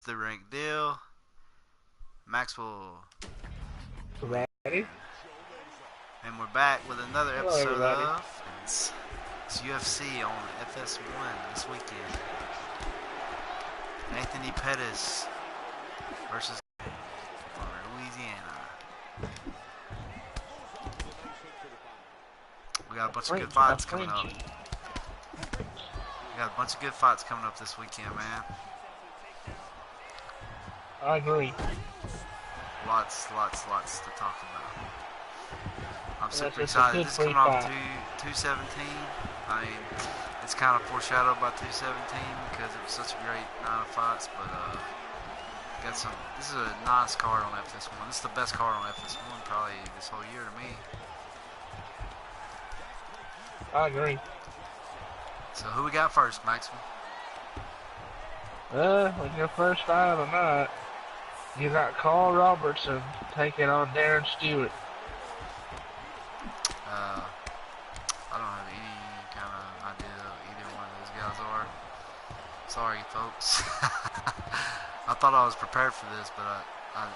The RANKDILL. Maxwell. Ready? And we're back with another Hello, episode everybody. of it's UFC on FS1 this weekend. Anthony Pettis versus from Louisiana. We got a bunch of good fights coming up. We got a bunch of good fights coming up this weekend, man. I agree. Lots to talk about. I'm super It's excited. a This is good coming off fight. 217. I mean, it's kind of foreshadowed by 217 because it was such a great night of fights. But got some. This is a nice card on FS1. This is the best card on FS1 probably this whole year to me. I agree. So who we got first, Maxwell? With your first fight of the night, you got Carl Robertson taking on Darren Stewart. I don't have any kind of idea who either one of those guys are. Sorry, folks. I thought I was prepared for this, but I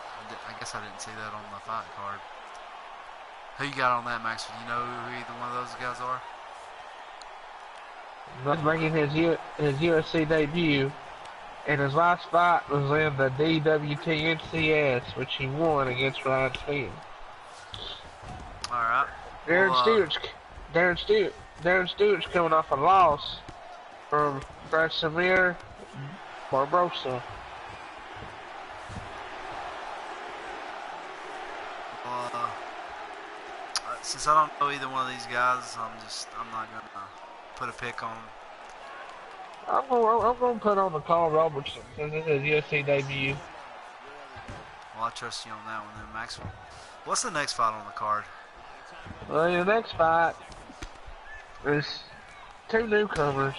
guess I didn't see that on the fight card. Who you got on that, Maxwell? You know who either one of those guys are? He's making his UFC debut, and his last fight was in the DWTNCS, which he won against Ryan Smith. All right. Darren Stewart's coming off a loss from Brasimir Barbosa. Since I don't know either one of these guys, I'm not gonna put a pick on them. I'm gonna put on the Carl Robertson since this is his UFC debut. Well, I trust you on that one then, Maxwell. What's the next fight on the card? Well, your next fight is two newcomers,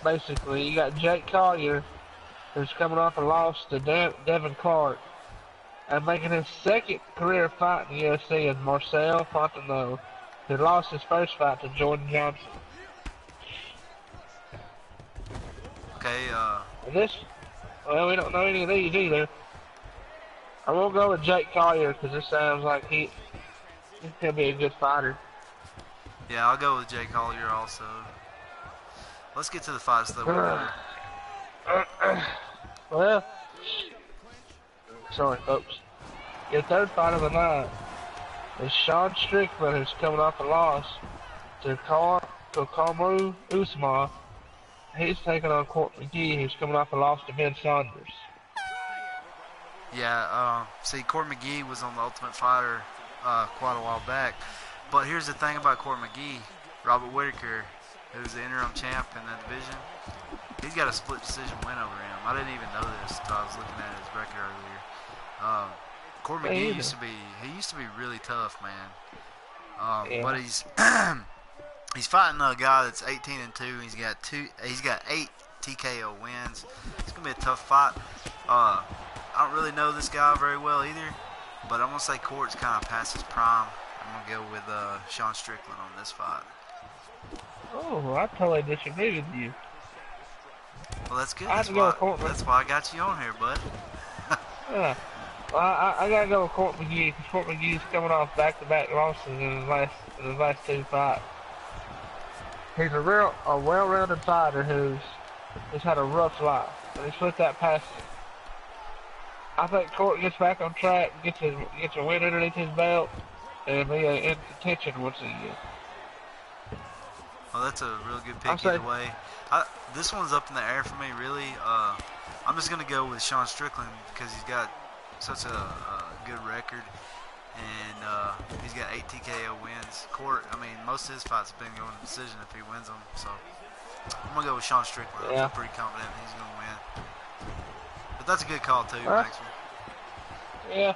basically. You got Jake Collier, who's coming off a loss to Devin Clark, and making his second career fight in the UFC is Marcel Fontenot, who lost his first fight to Jordan Johnson. Okay, Well, we don't know any of these either. I won't go with Jake Collier because this sounds like he could be a good fighter. yeah, I'll go with Jay Collier also. Let's get to the fights though. Well, sorry folks. Your third fight of the night is Sean Strickland, who's coming off a loss to Kamaru Usman. He's taking on Court McGee, who's coming off a loss to Ben Saunders. Yeah, see, Court McGee was on the Ultimate Fighter quite a while back. But here's the thing about Court McGee. Robert Whitaker, who's the interim champ in that division, he's got a split decision win over him. I didn't even know this until I was looking at his record earlier. Court McGee used to be really tough, man. Yeah. But he's he's fighting a guy that's 18-2. He's got 8 TKO wins. It's gonna be a tough fight. I don't really know this guy very well either, but I'm gonna say Court's kind of past his prime. I'm gonna go with Sean Strickland on this fight. Oh, I totally disagree with you. Well, that's good. That's why I got you on here, bud. Well, I gotta go with Court McGee because Court McGee's coming off back-to-back losses in his last two fights. He's a well-rounded fighter who's had a rough life, and he's put that past him. I think Court gets back on track, gets a win underneath his belt, and be in contention once again. Well, that's a real good pick either way. This one's up in the air for me, really. I'm just going to go with Sean Strickland because he's got such a good record, and he's got 8 TKO wins. Court, I mean, most of his fights have been going to decision if he wins them. So I'm going to go with Sean Strickland. Yeah. I'm pretty confident he's going to win. But that's a good call, too, Maxwell. Yeah.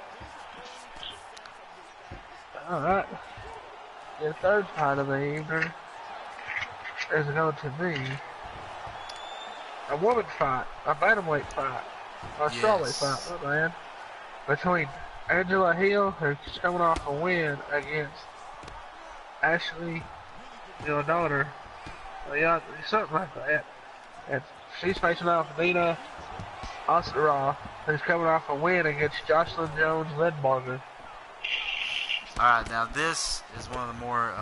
Alright. Your third fight of the evening is going to be a woman fight, a bantamweight fight, a strawweight fight, my man, between Angela Hill, who's coming off a win against Ashley, your daughter, something like that, and she's facing off Dina Osterhoff, who's coming off a win against Jocelyn Jones Ledbarger. Alright, now this is one of the more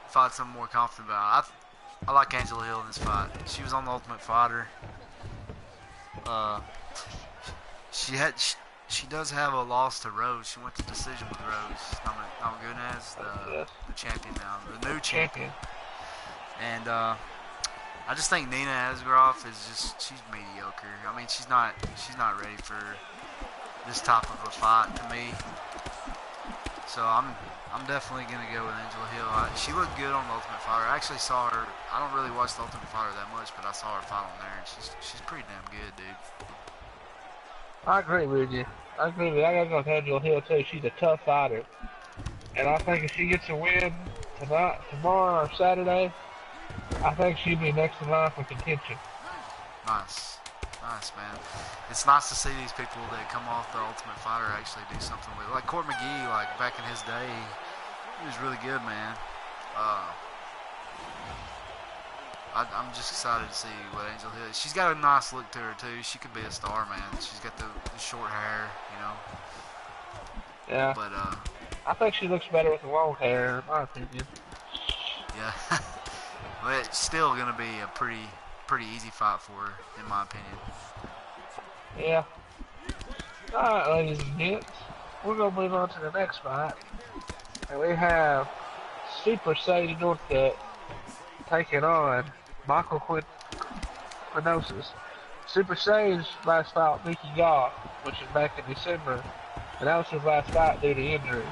fights I'm more confident about. I like Angela Hill in this fight. She was on the Ultimate Fighter. She does have a loss to Rose. She went to decision with Rose Namajunas, the champion now, the new champion. And I just think Nina Asgroff she's mediocre. I mean, she's not ready for this type of a fight to me. So I'm definitely gonna go with Angela Hill. She looked good on the Ultimate Fighter. I actually saw her. I don't really watch the Ultimate Fighter that much, but I saw her fight on there, and she's pretty damn good, dude. I agree with you. I gotta go with Angela Hill too. She's a tough fighter, and I think if she gets a win tomorrow or Saturday, I think she'd be next in line for contention. Nice, man. It's nice to see these people that come off the Ultimate Fighter actually do something with it. Like Court McGee, like back in his day, he was really good, man. I'm just excited to see what Angel Hill is. She's got a nice look to her too. She could be a star, man. She's got the short hair, you know. Yeah. But I think she looks better with the long hair, in my opinion. Yeah. But it's still gonna be a pretty easy fight for her, in my opinion. Yeah. Alright, ladies and gents. We're gonna move on to the next fight. And we have Super Sage Northcutt taking on Michael Quinosis. Super Sage last fought Mickey Goff, which is back in December, and that was his last fight due to injury.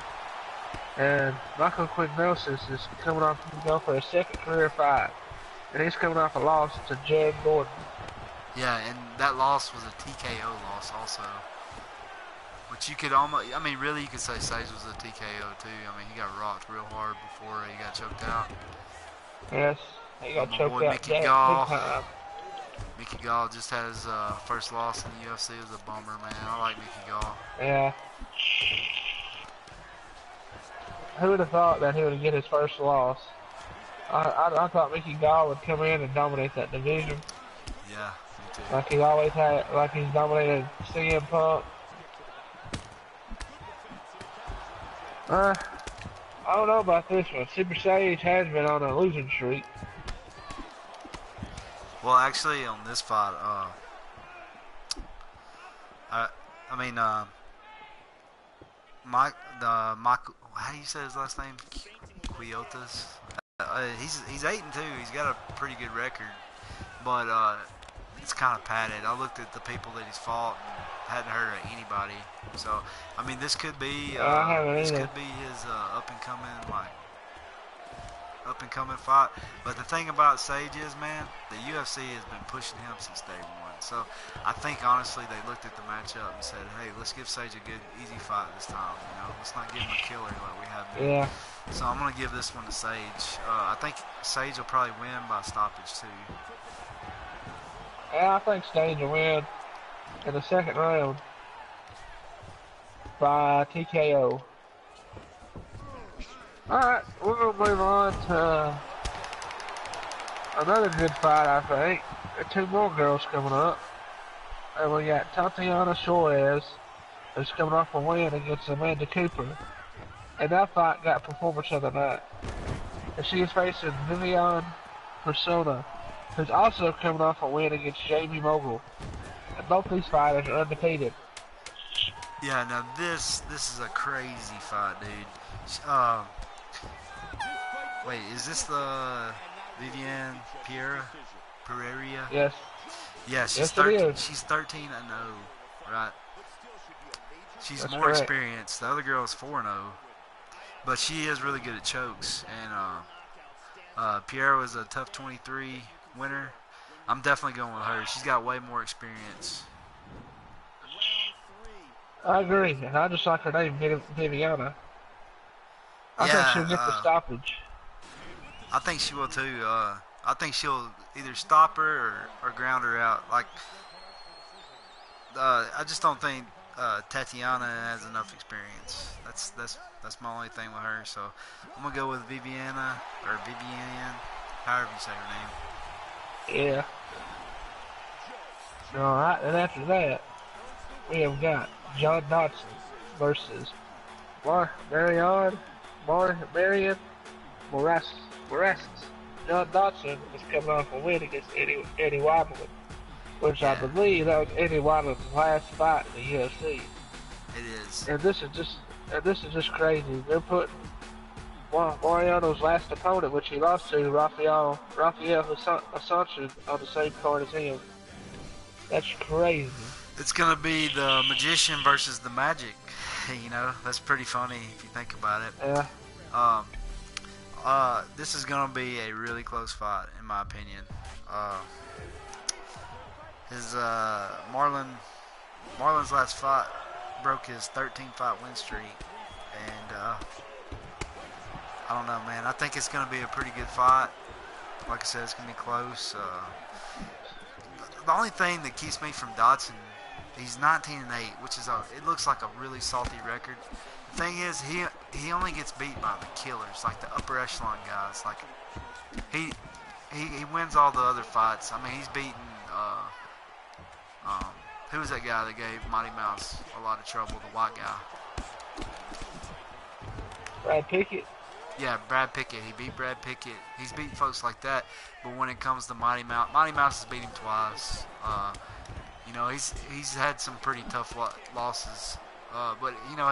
And Michael Quinosis is coming off to go for a second career fight, and he's coming off a loss to Jared Gordon. Yeah, and that loss was a TKO loss also. Which you could almost, I mean, really you could say Sage was a TKO too. I mean, he got rocked real hard before he got choked out. Yes, he got choked out Mickey big Gall. time. Mickey Gall just had his first loss in the UFC. It was a bummer, man. I like Mickey Gall. Yeah. Who would have thought that he would get his first loss? I thought Mickey Gall would come in and dominate that division. Yeah, me too. Like he always had, like he's dominated CM Punk. I don't know about this one. Super Sage has been on a losing streak. Well, actually, on this fight, Mike, how do you say his last name? Quiotas. He's 8-2. He's got a pretty good record, but it's kind of padded. I looked at the people that he's fought and hadn't heard of anybody. So, I mean, this could be his up and coming fight. But the thing about Sage is, man, the UFC has been pushing him since day one. So I think honestly they looked at the matchup and said, hey, let's give Sage a good, easy fight this time. You know, let's not give him a killer like we have been. Yeah. So I'm gonna give this one to Sage. I think Sage will probably win by stoppage too. Yeah, I think Sage will win in the second round by TKO. Alright, we're going to move on to another good fight, I think. There are two more girls coming up. And we got Tatiana Suarez, who's coming off a win against Amanda Cooper. And that fight got performance of the night. And she is facing Viviane Persona, who's also coming off a win against Jamie Mogul. And both these fighters are undefeated. Yeah, now this is a crazy fight, dude. Wait, is this the Viviane Pereira? Yes. Yeah, she's Yes, 13. She's 13-0, right? She's more correct. experienced. The other girl is 4-0, but she is really good at chokes. And Pierre was a tough 23 winner. I'm definitely going with her. She's got way more experience. I agree, and I just like her name, Viviana. I think she'll get the stoppage. I think she will too. I think she'll either stop her or ground her out. Like, I just don't think Tatiana has enough experience. That's my only thing with her. So I'm gonna go with Viviane, however you say her name. Yeah. Alright, and after that, we have got John Dodson versus Marion Morasis. John Dodson is coming off a win against Eddie Wadman, which I Yeah, believe that was Eddie Wadman's last fight in the UFC. it is. And this is just crazy. They're putting Mariano's last opponent, which he lost to, Rafael Assumption, on the same card as him. That's crazy. It's gonna be the Magician versus the Magic. You know, that's pretty funny if you think about it. Yeah. This is gonna be a really close fight, in my opinion. Marlon's last fight broke his 13-fight win streak, and I don't know, man. I think it's gonna be a pretty good fight. Like I said, it's gonna be close. The only thing that keeps me from Dodson, he's 19-8, which is it looks like a really salty record. The thing is, he only gets beat by the killers, like the upper echelon guys. Like he wins all the other fights. I mean, he's beaten who was that guy that gave Mighty Mouse a lot of trouble? The white guy. Brad Pickett. Yeah, Brad Pickett. He beat Brad Pickett. He's beat folks like that. But when it comes to Mighty Mouse has beat him twice. You know, he's had some pretty tough losses. But you know,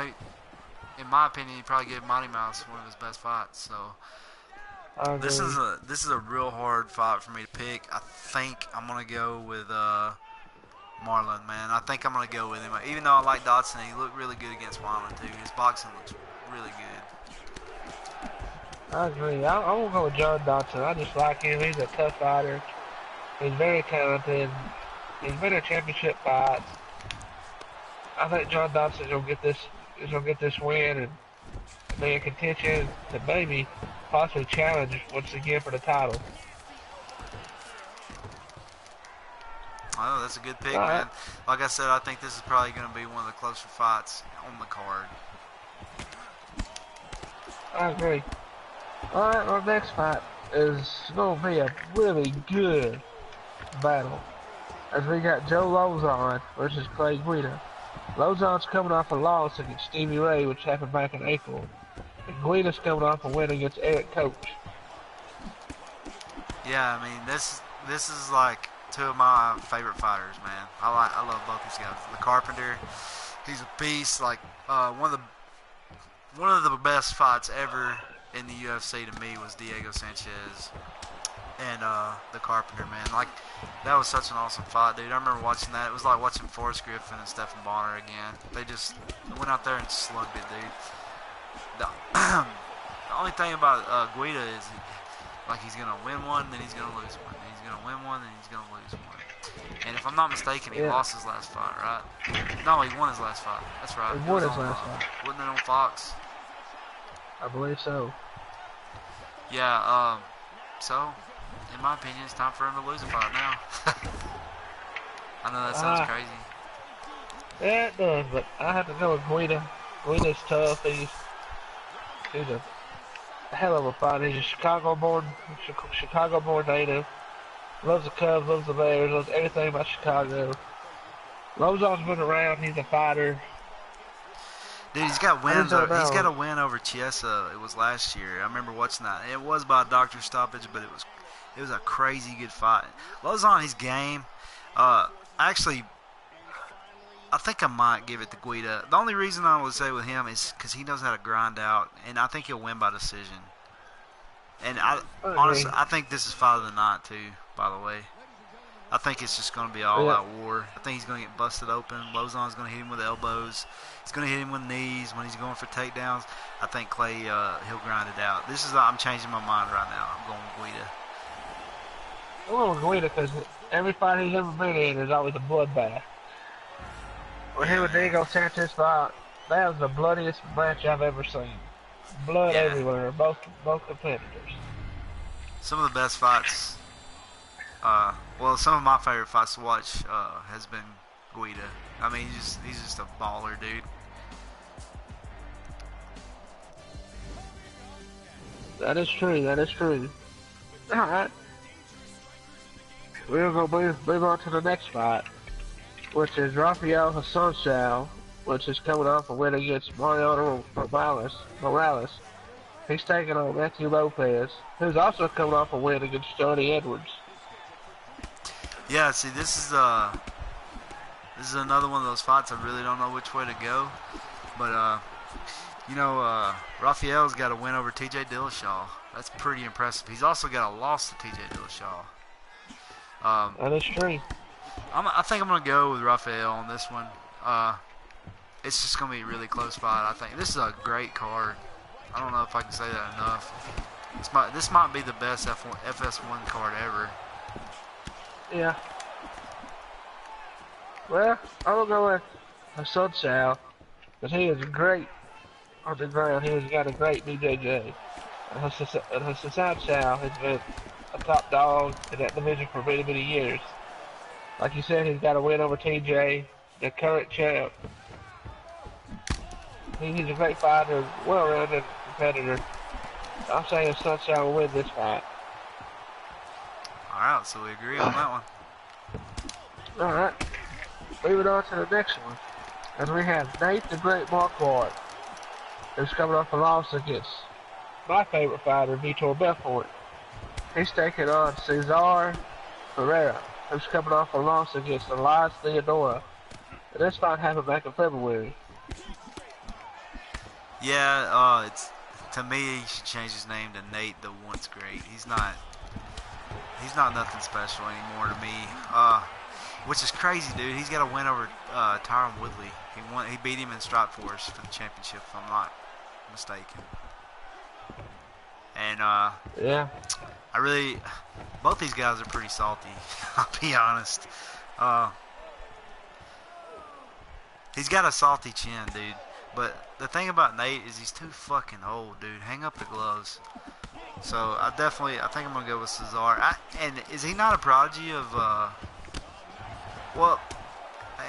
in my opinion, he probably gave Mighty Mouse one of his best fights. So this is a real hard fight for me to pick. I think I'm gonna go with Marlon, man. I think I'm gonna go with him. Even though I like Dodson, he looked really good against Marlon too. His boxing looks really good. I agree. I won't go with John Dodson. I just like him. He's a tough fighter. He's very talented. He's been in championship fights. I think John Dodson is gonna get this win and be in contention to maybe possibly challenge once again for the title. Oh, that's a good pick, man. Like I said, I think this is probably going to be one of the closer fights on the card. I agree. Alright, our next fight is going to be a really good battle. As we got Joe Lozon versus Clay Guida. Lozon's coming off a loss against Stevie Ray, which happened back in April. And Guida's coming off a win against Eric Coach. Yeah, I mean, this is like two of my favorite fighters, man. I love both these guys. The Carpenter, he's a beast. Like one of the best fights ever in the UFC to me was Diego Sanchez and the Carpenter, man. Like that was such an awesome fight, dude. I remember watching that. It was like watching Forrest Griffin and Stephen Bonner again. They just went out there and slugged it, dude. The only thing about Guida is he's gonna win one, then he's gonna lose one. Then he's gonna win one, then he's gonna lose one. And if I'm not mistaken, he lost his last fight, right? No, he won his last fight. That's right. He won his last fight. Wasn't it on Fox? I believe so. Yeah. So, in my opinion, it's time for him to lose a fight now. I know that sounds crazy. Yeah, it does, but I have to go with Guida. Guida's tough. He's a hell of a fighter. He's a Chicago-born native. Loves the Cubs, loves the Bears, loves everything about Chicago. Lozon's been around. He's a fighter. Dude, he's got wins. He's got a win over Chiesa. It was last year. I remember watching that. It was by doctor stoppage, but it was a crazy good fight. Lozon, his game. Actually, I think I might give it to Guida. The only reason I would say with him is because he knows how to grind out, and I think he'll win by decision. And honestly, I think this is fight of the night too. By the way, I think it's just going to be all-out war. I think he's going to get busted open. Lozon's going to hit him with elbows. He's going to hit him with knees when he's going for takedowns. I think Clay he'll grind it out. I'm changing my mind right now. I'm going with Guida. I'm going with Guida because every fight he's ever been in is always a bloodbath. When him and Diego Sanchez fight, that was the bloodiest match I've ever seen. Blood everywhere, both competitors. Some of the best fights, some of my favorite fights to watch has been Guida. I mean, he's just a baller, dude. That is true. All right. We're going to move on to the next fight. which is Rafael Hassanshao, which is coming off a win against Mariano Morales. He's taking on Matthew Lopez, who's also coming off a win against Johnny Edwards. Yeah, see, this is another one of those fights I really don't know which way to go. But, you know, Rafael's got a win over TJ Dillashaw. That's pretty impressive. He's also got a loss to TJ Dillashaw. That is true. I think I'm going to go with Rafael on this one. It's just going to be a really close fight. I think this is a great card. I don't know if I can say that enough. This might be the best FS1 card ever. Yeah. Well, I'm going to go with Hassanshao, because he is great on the ground. He has got a great BJJ. And Hassanshao has been a top dog in that division for many, many years. Like you said, he's got a win over TJ, the current champ. He's a great fighter, well-rounded competitor. I'm saying Hassanshao will win this fight. Alright, so we agree on that one. Alright. Moving on to the next one. And we have Nate the Great Marquardt, who's coming off a loss against my favorite fighter, Vitor Belfort. He's taking on Cesar Pereira, who's coming off a loss against Elias Theodora. And this fight happened back in February. Yeah, to me, he should change his name to Nate the Once Great. He's not nothing special anymore to me. Which is crazy, dude. He's got a win over Tyron Woodley. He beat him in Strikeforce for the championship, if I'm not mistaken. And yeah, both these guys are pretty salty. I'll be honest. He's got a salty chin, dude. But the thing about Nate is he's too fucking old, dude. Hang up the gloves. So I think I'm gonna go with Cesar. And is he not a prodigy of? Well,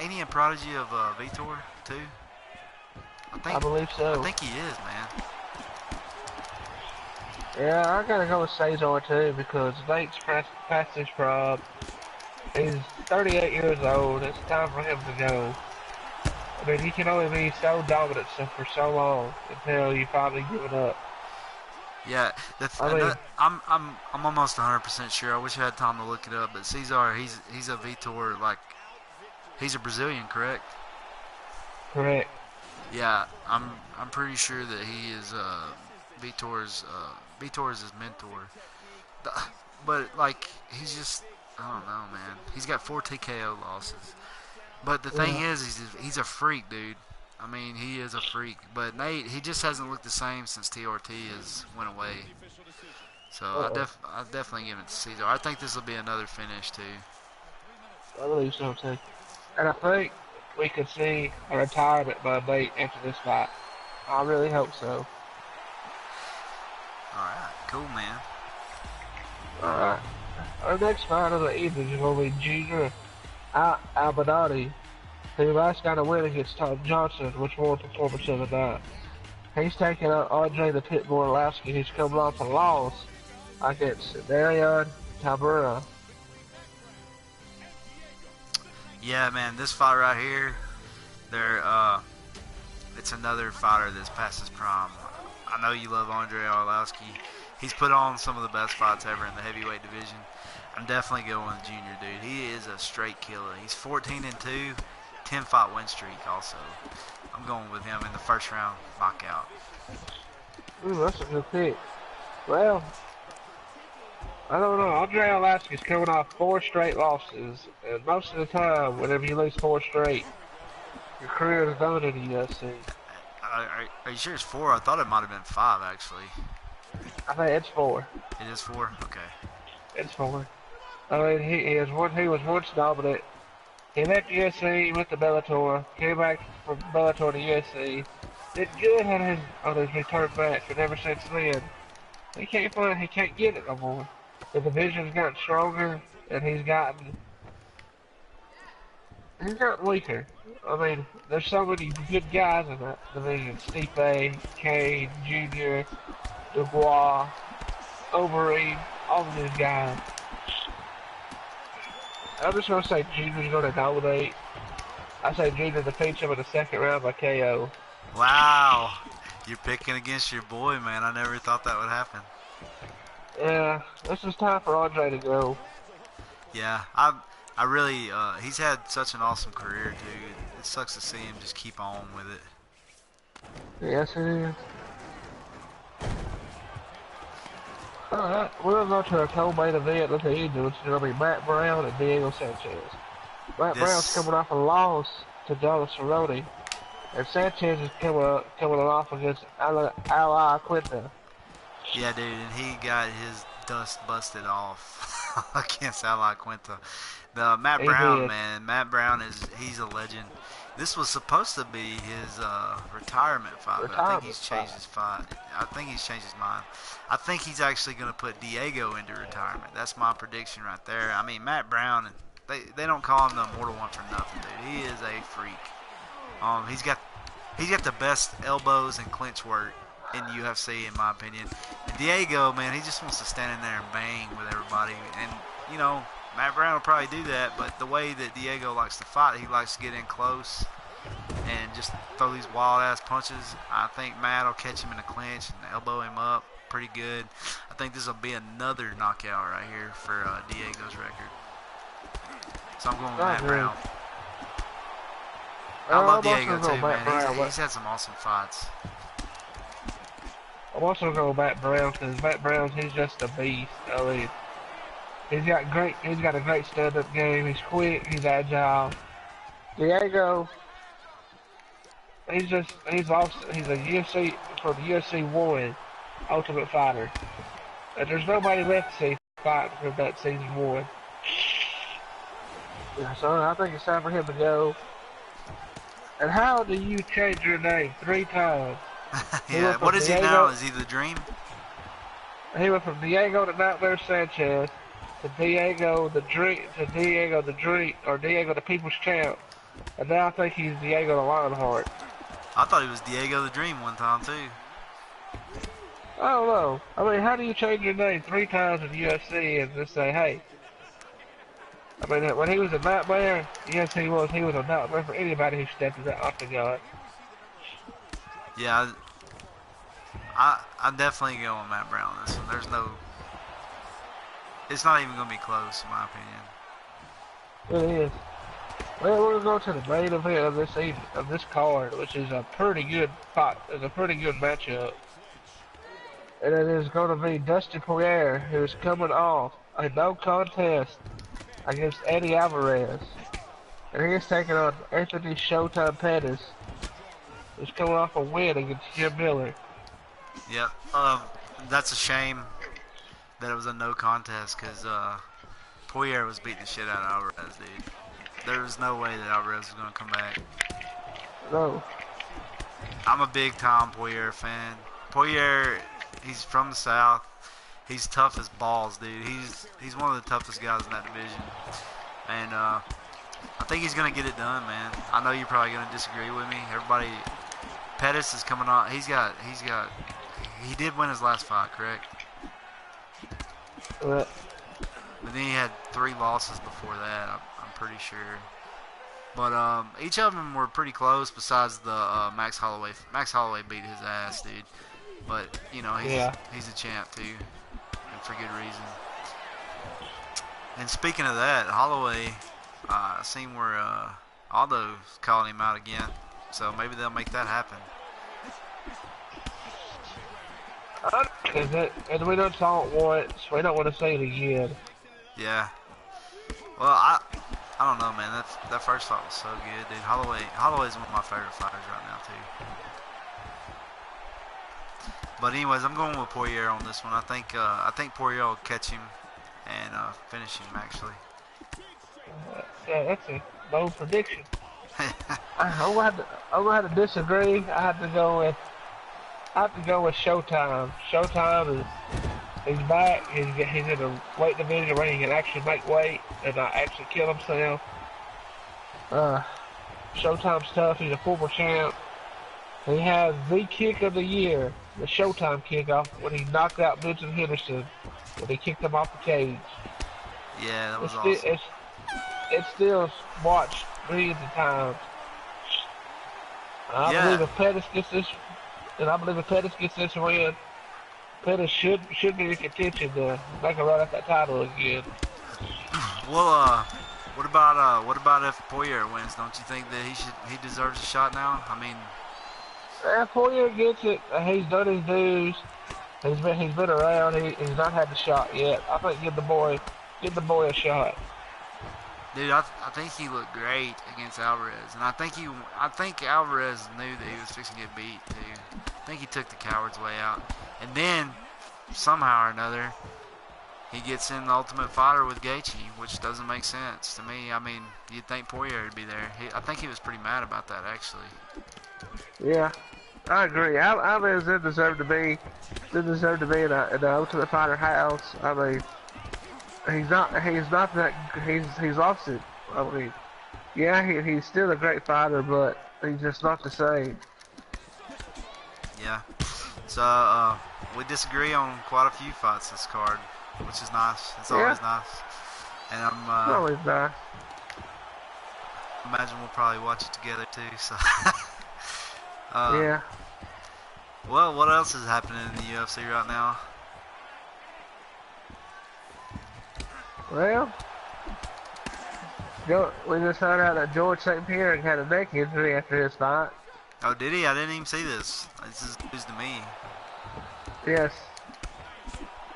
ain't he a prodigy of Vitor too? I believe so. I think he is, man. Yeah, I gotta go with Cesar too because Nate's past his prime. He's 38 years old. It's time for him to go. I mean, he can only be so dominant for so long until you finally give it up. Yeah, I'm almost 100% sure. I wish I had time to look it up, but Cesar, he's a Vitor, like, he's a Brazilian, correct? Correct. Yeah, I'm pretty sure that he is Vitor's his mentor. But like, he's just, I don't know, man. He's got 4 TKO losses. But the thing is, he's a freak, dude. I mean, he is a freak. But Nate, he just hasn't looked the same since TRT has went away. So I definitely give it to Cesar. I think this will be another finish too. I believe so too. And I think we could see a retirement by Nate after this fight. I really hope so. Alright, cool, man. Alright. Our next fight of the evening is going to be Junior Abinati, who last got a win against Tom Johnson, which won performance of the night. He's taking out Andre the Pitbull Arlovski, who's coming off a loss against Darian Cabrera. Yeah, man, this fight right here, it's another fighter that's past his prime. I know you love Andre Arlovski. He's put on some of the best fights ever in the heavyweight division. I'm definitely going with Junior, dude. He is a straight killer. He's 14-2, 10-fight win streak also. I'm going with him in the first round knockout. Ooh, that's a good pick. Well, I don't know. Andre Arlovski's coming off 4 straight losses, and most of the time, whenever you lose 4 straight, your career is done in the UFC. Are you sure it's 4? I thought it might have been 5, actually. I think it's 4. It is 4? Okay. It's 4. I mean, he was once dominant. He left UFC, went to Bellator, came back from Bellator to UFC, did good on his return match, but ever since then, he can't get it no more. The division's gotten stronger, and he's gotten weaker. I mean, there's so many good guys in that division. Stipe, Kane, Junior, Dubois, Overeem, all of these guys. I'm just going to say Junior's going to dominate. I say Junior defeats him in the second round by KO. Wow. You're picking against your boy, man. I never thought that would happen. Yeah, this is time for Andre to go. Yeah, I really, he's had such an awesome career, dude. It sucks to see him just keep on with it. Yes, it is. Alright, we'll go to a co-main event. Look at you do. It's going to be Matt Brown and Diego Sanchez. Matt Brown's coming off a loss to Donald Cerrone. And Sanchez is coming off against Ali Quinta. Yeah, dude, and he got his dust busted off against Ali Quinta. The Matt Brown, man, Matt Brown he's a legend. This was supposed to be his retirement fight, but I think he's changed his fight. I think he's changed his mind. I think he's actually going to put Diego into retirement. That's my prediction right there. I mean, Matt Brown, they don't call him the Immortal One for nothing, dude. He is a freak. He's got the best elbows and clinch work in UFC, in my opinion. And Diego, man, he just wants to stand in there and bang with everybody. And, you know, Matt Brown will probably do that, but the way that Diego likes to fight, he likes to get in close and just throw these wild-ass punches. I think Matt will catch him in a clinch and elbow him up pretty good. I think this will be another knockout right here for Diego's record. So I'm going with Matt Brown. I love Diego too, man. He's had some awesome fights. I'm also going to go with Matt Brown because Matt Brown, he's just a beast. I mean, he's got a great stand-up game. He's quick. He's agile. Diego, he's a UFC for the UFC 1 Ultimate Fighter, and there's nobody left to see fight from that season 1. So I think it's time for him to go. And how do you change your name 3 times? Yeah, what is he now? Is he the Dream? He went from Diego to Nightmare Sanchez to Diego the Dream, or Diego the People's Champ, and now I think he's Diego the Lionheart. I thought he was Diego the Dream one time too. I don't know. I mean, how do you change your name 3 times in UFC and just say, hey? I mean, when he was a Nightmare, yes, he was a Nightmare for anybody who stepped in that octagon. Yeah, I'm definitely going with Matt Brown on this one. It's not even going to be close in my opinion. It is. Well, we're going to go to the main event of this card, which is a pretty good fight. It's a pretty good matchup. And it is going to be Dustin Poirier, who's coming off a no contest against Eddie Alvarez. And he is taking on Anthony Showtime Pettis, who's coming off a win against Jim Miller. Yep. That's a shame that it was a no contest because Poirier was beating the shit out of Alvarez, dude. There was no way that Alvarez was going to come back. No. I'm a big Tom Poirier fan. Poirier, he's from the South. He's tough as balls, dude. He's one of the toughest guys in that division. And I think he's going to get it done, man. I know you're probably going to disagree with me. Everybody, Pettis is coming on. He did win his last fight, correct? What? But then he had 3 losses before that, I'm pretty sure. But each of them were pretty close besides the Max Holloway. Max Holloway beat his ass, dude. But, you know, he's a champ, too. And for good reason. And speaking of that, Holloway, I seen where Aldo's calling him out again. So maybe they'll make that happen. And we don't saw it once. We don't want to say it again. Yeah. Well, I don't know, man. That first fight was so good, dude. Holloway's one of my favorite fighters right now, too. But anyways, I'm going with Poirier on this one. I think Poirier will catch him and finish him, actually. That's a bold prediction. I'm gonna have to disagree. I have to go with Showtime. Showtime he's back. He's in a weight division where he can actually make weight and not actually kill himself. Showtime's tough. He's a former champ. He has the kick of the year, the Showtime kickoff, when he knocked out Vincent Henderson when he kicked him off the cage. Yeah, that was awesome. It's still watched millions of times. I Yeah. believe if Pettis gets this, and I believe if Pettis gets this win, Pettis should be in contention to make a run at that title again. Well, what about if Poirer wins? Don't you think that he deserves a shot now? I mean, Poirier gets it. He's done his dues. He's been around. He's not had the shot yet. I think give the boy a shot. dude, I think he looked great against Alvarez, and I think Alvarez knew that he was fixing to get beat too. I think he took the coward's way out, and then somehow or another, he gets in the Ultimate Fighter with Gaethje, which doesn't make sense to me. I mean, you'd think Poirier would be there. I think he was pretty mad about that, actually. Yeah, I agree. Alvarez did deserve to be in the Ultimate Fighter house. I mean, he's not that he's opposite. I mean, yeah, he's still a great fighter, but he's just not the same. Yeah. So we disagree on quite a few fights this card, which is nice. It's always nice. And I'm Always nice. imagine we'll probably watch it together too. So Yeah. Well, what else is happening in the UFC right now? Well, we just found out that George St. Pierre had a neck injury after his fight. Oh, did he? I didn't even see this. This is news to me. Yes.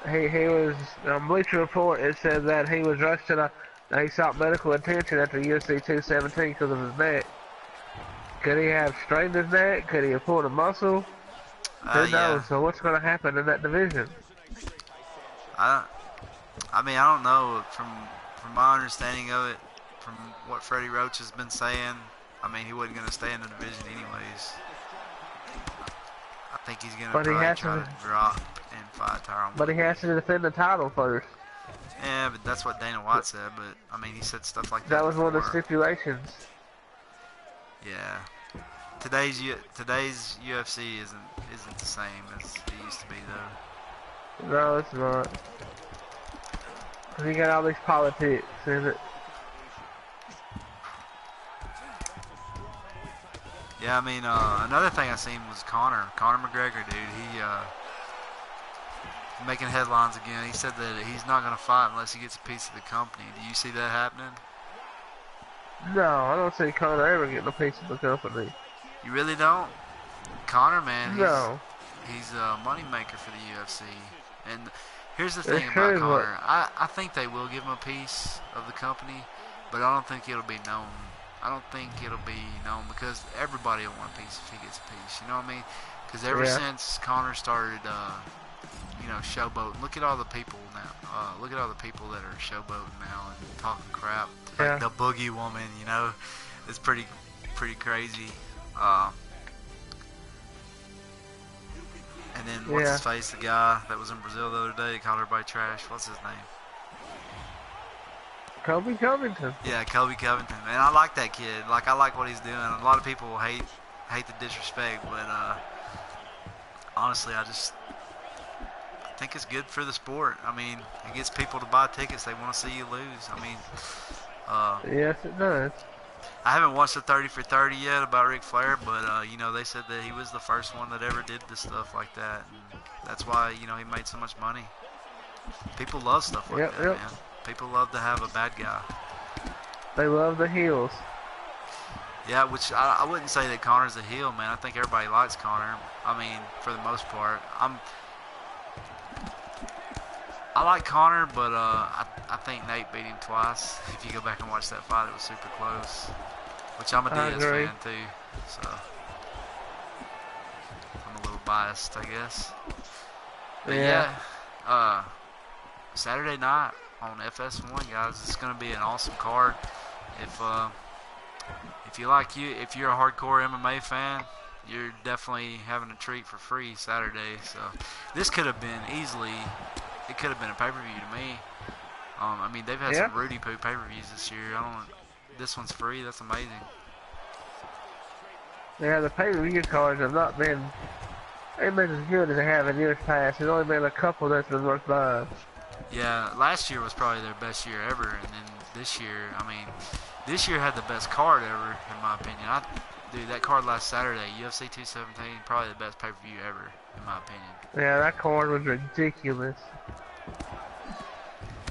He was on Bleacher Report. It said that he was rushed to he sought medical attention after UFC 217 because of his neck. Could he have strained his neck? Could he have pulled a muscle? Who knows? Yeah. So what's going to happen in that division? I mean, I don't know. From my understanding of it, from what Freddie Roach has been saying, I mean, he wasn't going to stay in the division anyways. I think he's going to probably try to drop and fight Tyron. But he has to defend the title first. Yeah, but that's what Dana White said. But I mean, he said stuff like that. That was before. one of the stipulations. Yeah. Today's UFC isn't the same as it used to be though. No, it's not. Cause you got all these politics in it. Yeah, I mean, another thing I seen was Conor McGregor, dude. He making headlines again. He said that he's not gonna fight unless he gets a piece of the company. Do you see that happening? No, I don't see Conor ever getting a piece of the company. You really don't? Conor, man, No. he's a money maker for the UFC. And here's the thing about Conor. I think they will give him a piece of the company, but I don't think it'll be known. I don't think it'll be known because everybody will want a piece if he gets a piece. You know what I mean? Because ever since Conor started, showboating, look at all the people now. Look at all the people that are showboating now and talking crap. Like the Boogie Woman, you know, it's pretty crazy. And then what's his face? The guy that was in Brazil the other day called everybody trash. What's his name? Colby Covington. Yeah, Colby Covington. Man, I like that kid. Like, I like what he's doing. A lot of people hate the disrespect, but honestly, I think it's good for the sport. I mean, it gets people to buy tickets. They want to see you lose. I mean, yes, it does. I haven't watched the 30 for 30 yet about Ric Flair, but they said that he was the first one that ever did this stuff like that, and that's why he made so much money. People love stuff like that, man. People love to have a bad guy. They love the heels. Yeah, which I wouldn't say that Conor's a heel, man. I think everybody likes Conor. I mean, for the most part, I like Conor, but I think Nate beat him twice. If you go back and watch that fight, it was super close. Which I'm a Diaz fan too, so I'm a little biased, I guess. But yeah, Saturday night on FS1, guys, it's gonna be an awesome card. If you're a hardcore MMA fan, you're definitely having a treat for free Saturday. So this could have been it could have been a pay-per-view to me. I mean, they've had some Rudy Poo pay-per-views this year. This one's free. That's amazing. Yeah, the pay-per-view cards have not been as good as they have in years past. There's only been a couple that's been worth buying. Yeah, last year was probably their best year ever, and then this year, I mean, this year had the best card ever, in my opinion. dude, that card last Saturday, UFC 217, probably the best pay-per-view ever, in my opinion. Yeah, that card was ridiculous.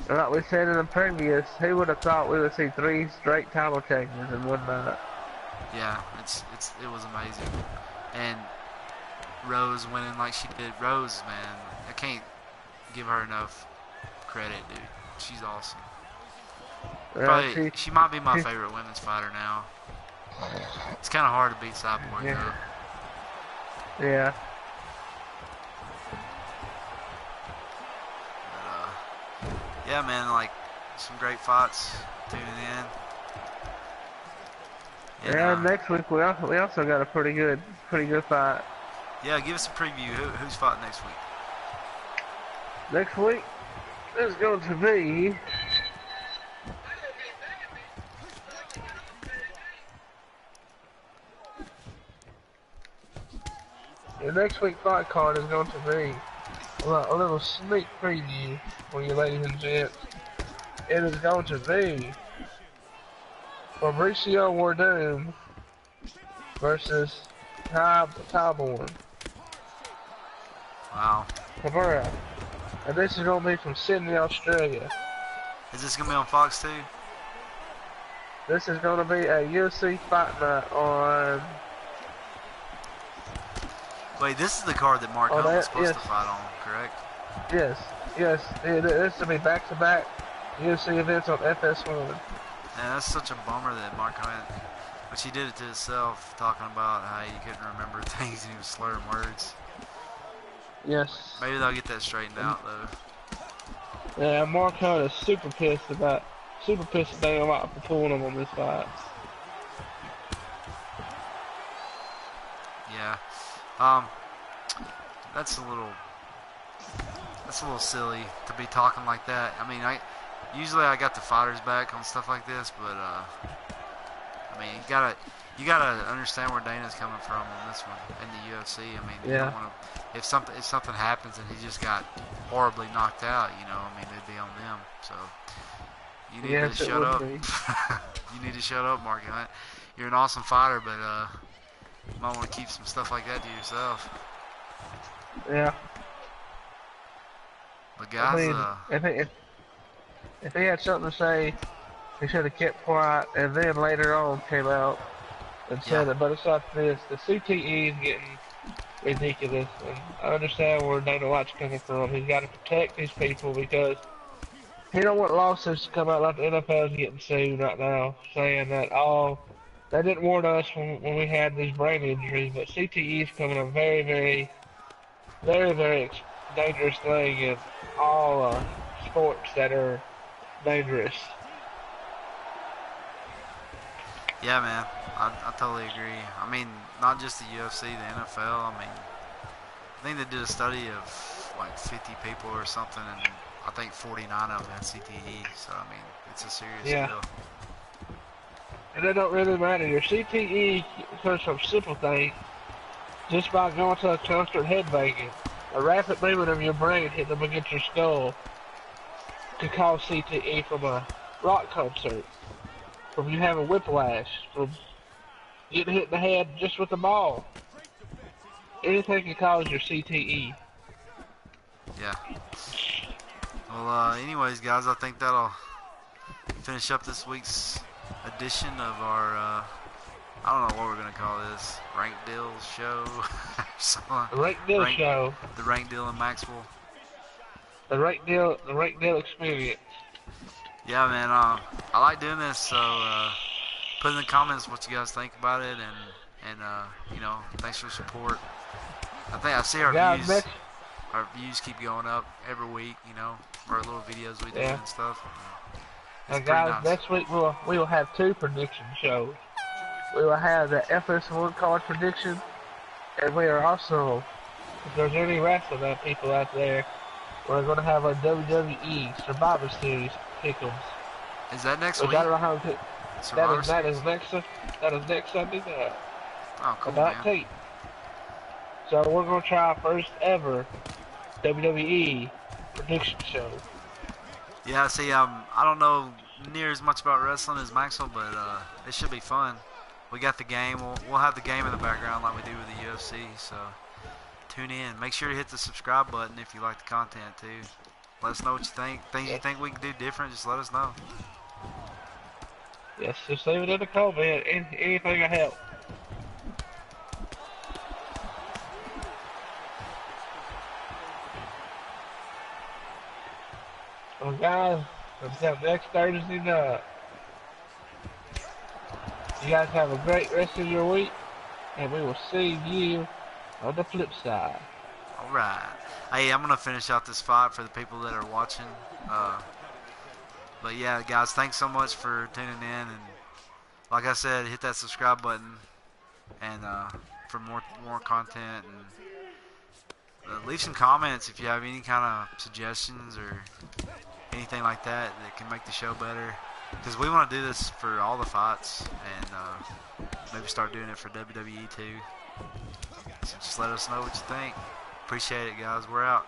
Like we said in the previous, who would have thought we would see 3 straight title changes in one night? Yeah, it was amazing. And Rose winning like she did. Rose, man, I can't give her enough credit, dude. She's awesome. Probably, she might be my favorite women's fighter now. It's kind of hard to beat Cyborg, though. Yeah. Yeah, man, like some great fights tuning in. And, yeah, next week we also got a pretty good fight. Yeah, give us a preview. Who's fighting next week? Next week is going to be the next week fight card is going to be a little sneak preview for you ladies and gents. It is going to be Fabricio Werdum versus Tyborn. Wow. Cabrera. And this is going to be from Sydney, Australia. Is this going to be on Fox too? This is going to be a UFC fight night on... Wait, this is the card that Mark Hunt was supposed to fight on, correct? Yes. This will be back-to-back UFC events on FS1. Man, that's such a bummer that Mark Hunt, which he did it to himself, talking about how he couldn't remember things and he was slurring words. Yes. Maybe they'll get that straightened out, though. Yeah, Mark Hunt is super pissed about him out for pulling him on this fight. Yeah. That's a little silly to be talking like that. I mean, usually I got the fighters back on stuff like this, but I mean, you gotta understand where Dana's coming from on this one in the UFC. I mean, you don't want to, if something happens and he just got horribly knocked out, you know, I mean, it'd be on them. So you need to shut up. You need to shut up, Mark Hunt. You're an awesome fighter, but you might want to keep some stuff like that to yourself. Yeah. But guys, I mean, if he had something to say, he should have kept quiet, and then later on came out and said it. But it's like this: the CTE is getting ridiculous, and I understand where Dana White's coming from. He's got to protect these people because he don't want lawsuits to come out like the NFL is getting sued right now, saying that they didn't warn us when we had these brain injuries, but CTE is becoming a very, very, very, very dangerous thing in all sports that are dangerous. Yeah, man, I totally agree. I mean, not just the UFC, the NFL. I mean, I think they did a study of like 50 people or something, and I think 49 of them had CTE. So I mean, it's a serious deal. And it don't really matter. Your CTE comes from simple things. Just by going to a constant head banging, a rapid movement of your brain hitting up against your skull could cause CTE from a rock concert, from you having whiplash, from getting hit in the head just with a ball. Anything can cause your CTE. Yeah. Well, anyways, guys, I think that'll finish up this week's edition of our, I don't know what we're going to call this, RANKDILL show. The RANKDILL show. The RANKDILL in Maxwell. The RANKDILL experience. Yeah, man, I like doing this, so put in the comments what you guys think about it, and you know, thanks for the support. I see our views keep going up every week, you know, our little videos we do and stuff. And guys, nice. Next week we will have 2 prediction shows. We will have the FS1 card prediction, and we are also, if there's any wrestling people out there, we're going to have a WWE Survivor Series pick'ems. Is that next week? That is next Sunday night. Oh, cool, about tape. So we're going to try our first ever WWE prediction show. Yeah, see, I don't know near as much about wrestling as Maxwell, but it should be fun. we got the game. We'll have the game in the background like we do with the UFC. So tune in. Make sure to hit the subscribe button if you like the content too. Let us know what you think. Things you think we can do different, just let us know. Yes, just leave it in the comment. Anything will help. Well, guys, until next Thursday night, you guys have a great rest of your week, and we will see you on the flip side. All right. Hey, I'm gonna finish out this fight for the people that are watching. But yeah, guys, thanks so much for tuning in, and like I said, hit that subscribe button, and for more content, and leave some comments if you have any kind of suggestions or anything like that can make the show better. Because we want to do this for all the fights, and maybe start doing it for WWE too. So just let us know what you think. Appreciate it, guys. We're out.